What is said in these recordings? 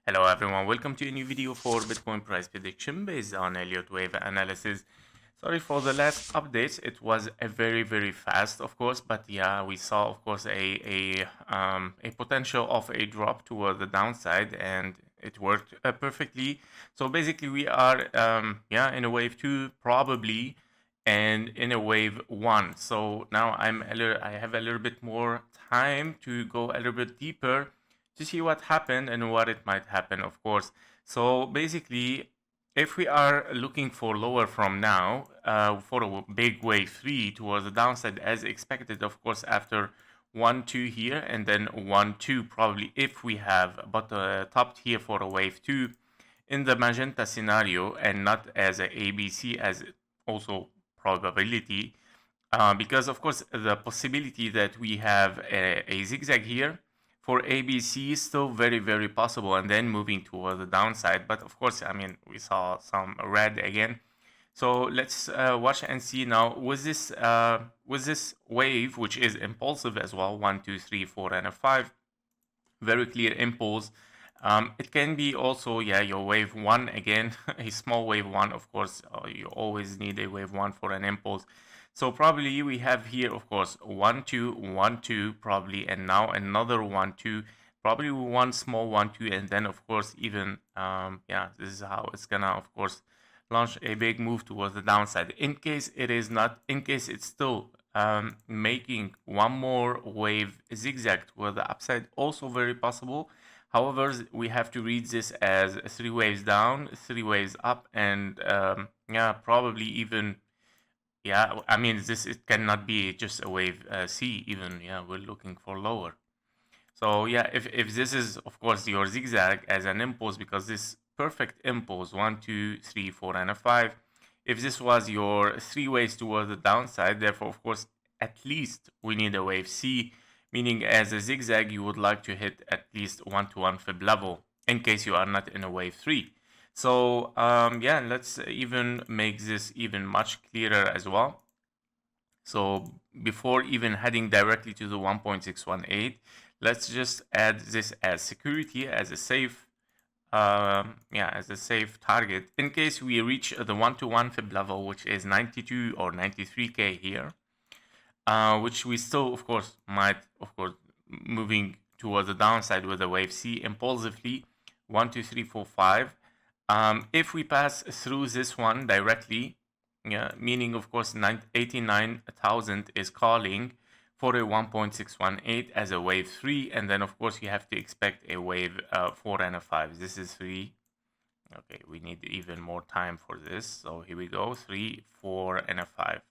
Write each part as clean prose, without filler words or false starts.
Hello everyone, welcome to a new video for Bitcoin price prediction based on Elliott wave analysis. Sorry for the last updates. It was a very fast, of course, but yeah, we saw of course a potential of a drop toward the downside, and it worked perfectly. So basically, we are in a wave two probably, and in a wave one. So now I have a little bit more time to go a little bit deeper to see what happened and what it might happen, of course. So basically, if we are looking for lower from now, for a big wave three towards the downside as expected, of course, after 1-2 here and then 1-2 probably if we have but topped here for a wave two in the magenta scenario and not as a ABC as also probability, because of course the possibility that we have a zigzag here for ABC is still very possible, and then moving toward the downside. But of course, I mean, we saw some red again. So let's watch and see now with this wave, which is impulsive as well, 1, 2, 3, 4, and a 5, very clear impulse. It can be also, yeah, your wave one again, a small wave one, of course. You always need a wave one for an impulse. So probably we have here, of course, 1, 2, 1, 2, probably, and now another 1, 2, probably one small 1, 2, and then of course even, yeah, this is how it's gonna, of course, launch a big move towards the downside. In case it is not, in case it's still making one more wave zigzag toward the upside, also very possible. However, we have to read this as 3 waves down, 3 waves up, and yeah, probably even, yeah, I mean, it cannot be just a wave C even, yeah, we're looking for lower. So yeah, if this is of course your zigzag as an impulse, because this perfect impulse 1, 2, 3, 4, and a 5, if this was your 3 waves towards the downside, therefore of course at least we need a wave C, meaning as a zigzag you would like to hit at least 1-to-1 fib level in case you are not in a wave 3. So yeah, let's even make this even much clearer as well. So before even heading directly to the 1.618, let's just add this as security, as a safe, as a safe target in case we reach the 1-to-1 fib level, which is 92 or 93k here, which we still, of course, might, of course, moving towards the downside with a wave C impulsively, 1, 2, 3, 4, 5. If we pass through this one directly, yeah, meaning of course 89,000 is calling for a 1.618 as a wave 3, and then of course you have to expect a wave 4 and a 5. This is 3. Okay, we need even more time for this. So here we go, 3, 4, and a 5.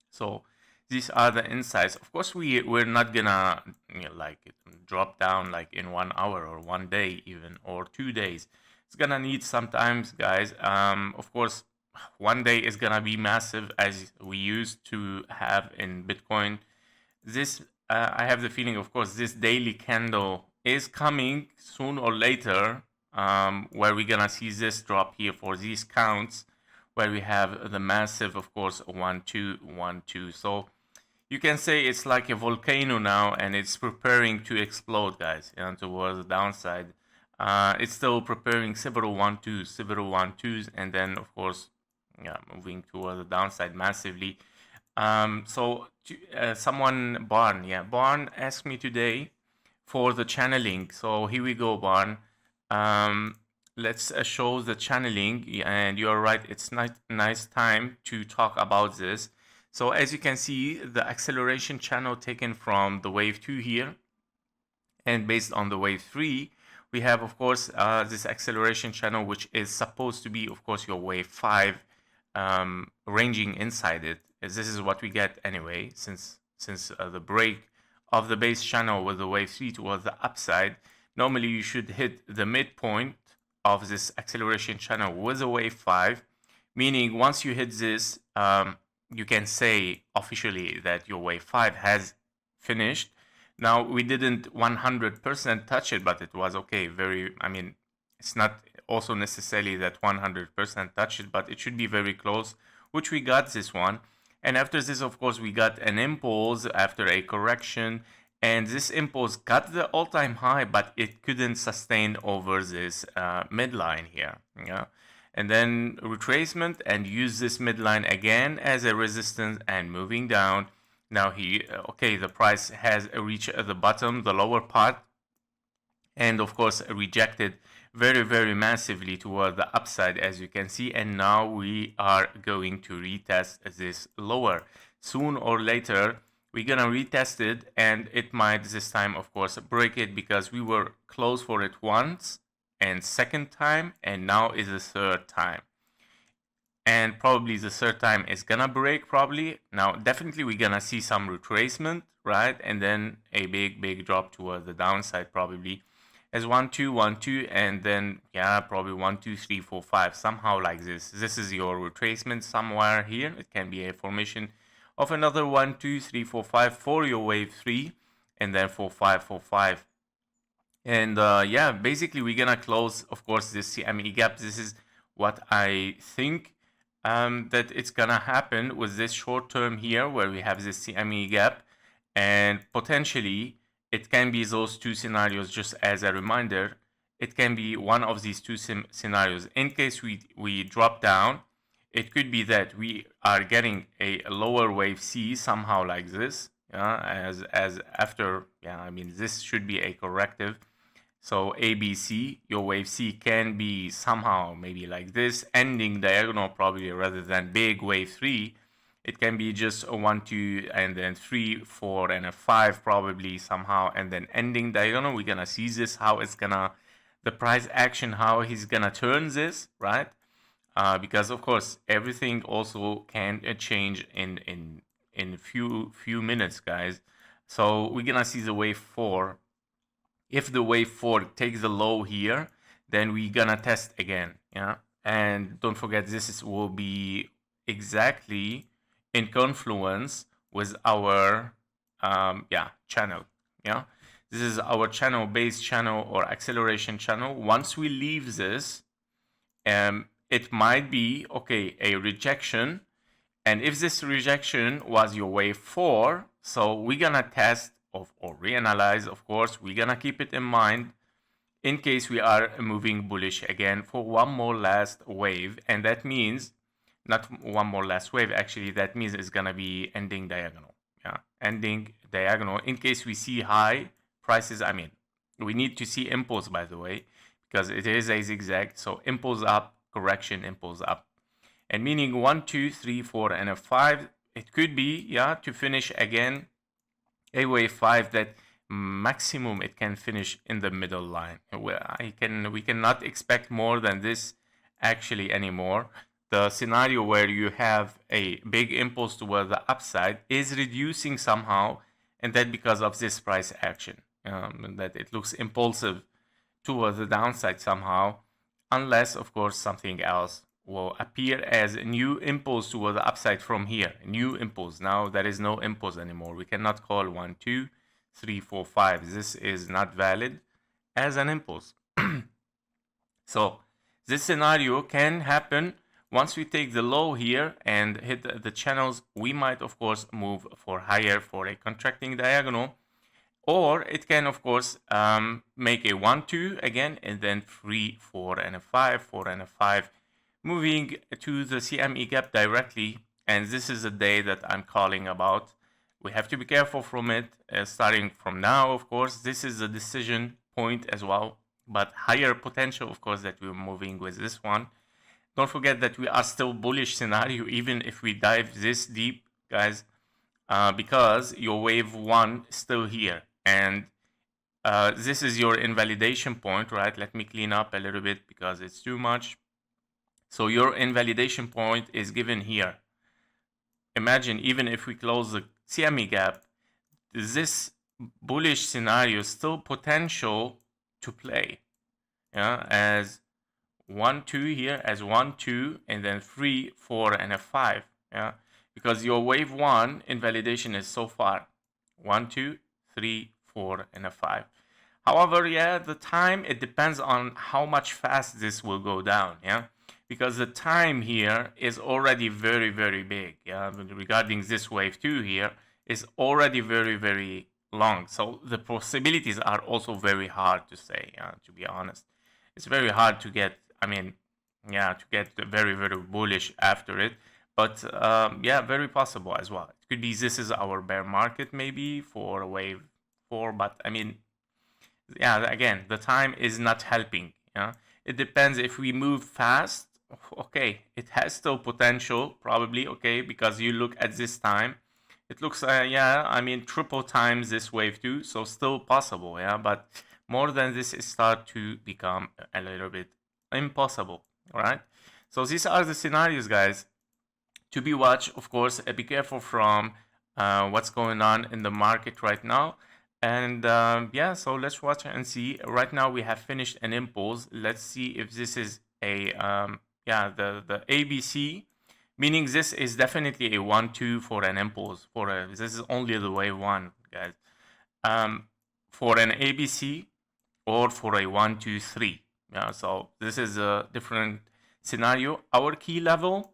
So these are the insights. Of course, we're not gonna like drop down like in 1 hour or 1 day even or 2 days. It's gonna need some time, guys. Of course, 1 day is gonna be massive as we used to have in Bitcoin. This I have the feeling, of course, this daily candle is coming soon or later, where we're gonna see this drop here for these counts, where we have the massive, of course, 1, 2, 1, 2. So you can say it's like a volcano now, and it's preparing to explode, guys, towards the downside. It's still preparing several 1-2s, several 1-2s, and then, of course, yeah, moving toward the downside massively. Someone, Barn asked me today for the channeling. So here we go, Barn. Let's show the channeling, and you're right, it's nice time to talk about this. So as you can see, the acceleration channel taken from the wave 2 here, and based on the wave 3, we have, of course, this acceleration channel, which is supposed to be, of course, your wave 5, ranging inside it. As this is what we get anyway, since the break of the base channel with the wave 3 towards the upside. Normally you should hit the midpoint of this acceleration channel with a wave 5, meaning once you hit this, you can say officially that your wave 5 has finished. Now, we didn't 100% touch it, but it was okay. I mean, it's not also necessarily that 100% touch it, but it should be very close, which we got this one. And after this, of course, we got an impulse after a correction. and this impulse got the all-time high, but it couldn't sustain over this midline here. Yeah, and then retracement and use this midline again as a resistance and moving down. Now okay, the price has reached the bottom, the lower part, and of course rejected very, very massively toward the upside, as you can see, and now we are going to retest this lower. Soon or later we're gonna retest it, and it might this time of course break it, because we were close for it once and second time, and now is the third time, and probably the third time is gonna break. Probably now definitely we're gonna see some retracement, right, and then a big drop toward the downside, probably as 1 2 1 2, and then yeah, probably 1 2 3 4 5, somehow like this. This is your retracement somewhere here. It can be a formation of another 1 2 3 4 5 for your wave 3, and then 4 5 4 5. And yeah, basically we're gonna close of course this CME gap. This is what I think that it's gonna happen with this short term here, where we have this CME gap, and potentially it can be those two scenarios. Just as a reminder, it can be one of these two scenarios. In case we drop down, it could be that we are getting a lower wave C somehow like this, as after, yeah, I mean, this should be a corrective. So ABC, your wave C can be somehow maybe like this, ending diagonal probably, rather than big wave 3. It can be just a 1 2 and then 3 4 and a 5 probably somehow, and then ending diagonal. We're gonna see this, how it's gonna, the price action, how he's gonna turn this, right? Because of course everything also can change in few minutes, guys. So we're gonna see the wave 4. If the wave 4 takes the low here, then we're gonna test again, yeah. And don't forget, will be exactly in confluence with our channel, yeah. This is our channel, base channel or acceleration channel. Once we leave this, it might be okay, a rejection, and if this rejection was your wave 4, so we're gonna test or reanalyze. Of course, we're gonna keep it in mind in case we are moving bullish again for one more last wave, and that means not one more last wave, actually that means it's gonna be ending diagonal, yeah, ending diagonal. In case we see high prices, I mean, we need to see impulse, by the way, because it is a zigzag. So impulse up, correction, impulse up, and meaning 1 2 3 4 and a 5. It could be, yeah, to finish again a wave 5 that maximum it can finish in the middle line. We cannot expect more than this actually anymore. The scenario where you have a big impulse toward the upside is reducing somehow, and that because of this price action, that it looks impulsive toward the downside somehow, unless of course something else will appear as a new impulse toward the upside from here. New impulse. Now there is no impulse anymore. We cannot call 1 2 3 4 5. This is not valid as an impulse. So this scenario can happen once we take the low here and hit the channels. We might of course move for higher for a contracting diagonal, or it can of course make a 1 2 again, and then 3 4 and a 5, 4 and a 5, moving to the CME gap directly. And this is the day that I'm calling about. We have to be careful from it, starting from now. Of course, this is a decision point as well, but higher potential of course that we're moving with this one. Don't forget that we are still bullish scenario even if we dive this deep, guys, because your wave 1 is still here, and this is your invalidation point, right? Let me clean up a little bit because it's too much. So your invalidation point is given here. Imagine even if we close the CME gap, this bullish scenario is still potential to play, yeah, as 1 2 here, as 1 2, and then 3 4 and a 5, yeah, because your wave 1 invalidation is so far 1 2 3 4 and a 5. However, yeah, the time, it depends on how much fast this will go down, yeah, because the time here is already very, very big, yeah, regarding this wave 2 here is already very, very long. So the possibilities are also very hard to say, to be honest. It's very hard to get, I mean, yeah, to get very, very bullish after it. But yeah, very possible as well. It could be this is our bear market maybe for wave 4, but I mean, yeah, again, the time is not helping. Yeah, it depends if we move fast. Okay, it has still potential, probably. Okay, because you look at this time, it looks, yeah, I mean, triple times this wave too, so still possible. Yeah, but more than this, it start to become a little bit impossible. All right. So these are the scenarios, guys, to be watched. Of course, be careful from what's going on in the market right now. And yeah, so let's watch and see. Right now we have finished an impulse. Let's see if this is a yeah, the ABC, meaning this is definitely a 1-2 for an impulse. For a, this is only the wave 1, guys. For an ABC or for a 1-2-3. Yeah, so this is a different scenario. Our key level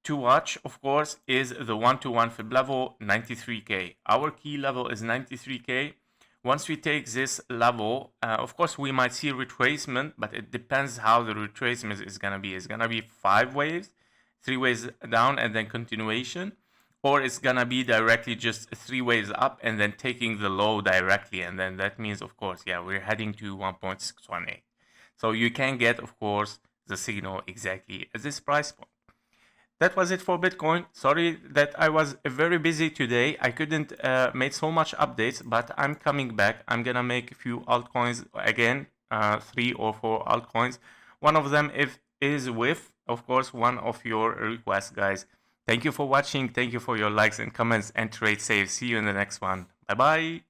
to watch, of course, is the 1-to-1 fib level 93k. Our key level is 93k. Once we take this level, of course, we might see retracement, but it depends how the retracement is going to be. It's going to be 5 waves, 3 waves down, and then continuation. Or it's going to be directly just 3 waves up and then taking the low directly. And then that means, of course, yeah, we're heading to 1.618. So you can get, of course, the signal exactly at this price point. That was it for Bitcoin. Sorry that I was very busy today. I couldn't make so much updates, but I'm coming back. I'm gonna make a few altcoins again, 3 or 4 altcoins. One of them is with, of course, one of your requests, guys. Thank you for watching. Thank you for your likes and comments, and trade safe. See you in the next one. Bye bye.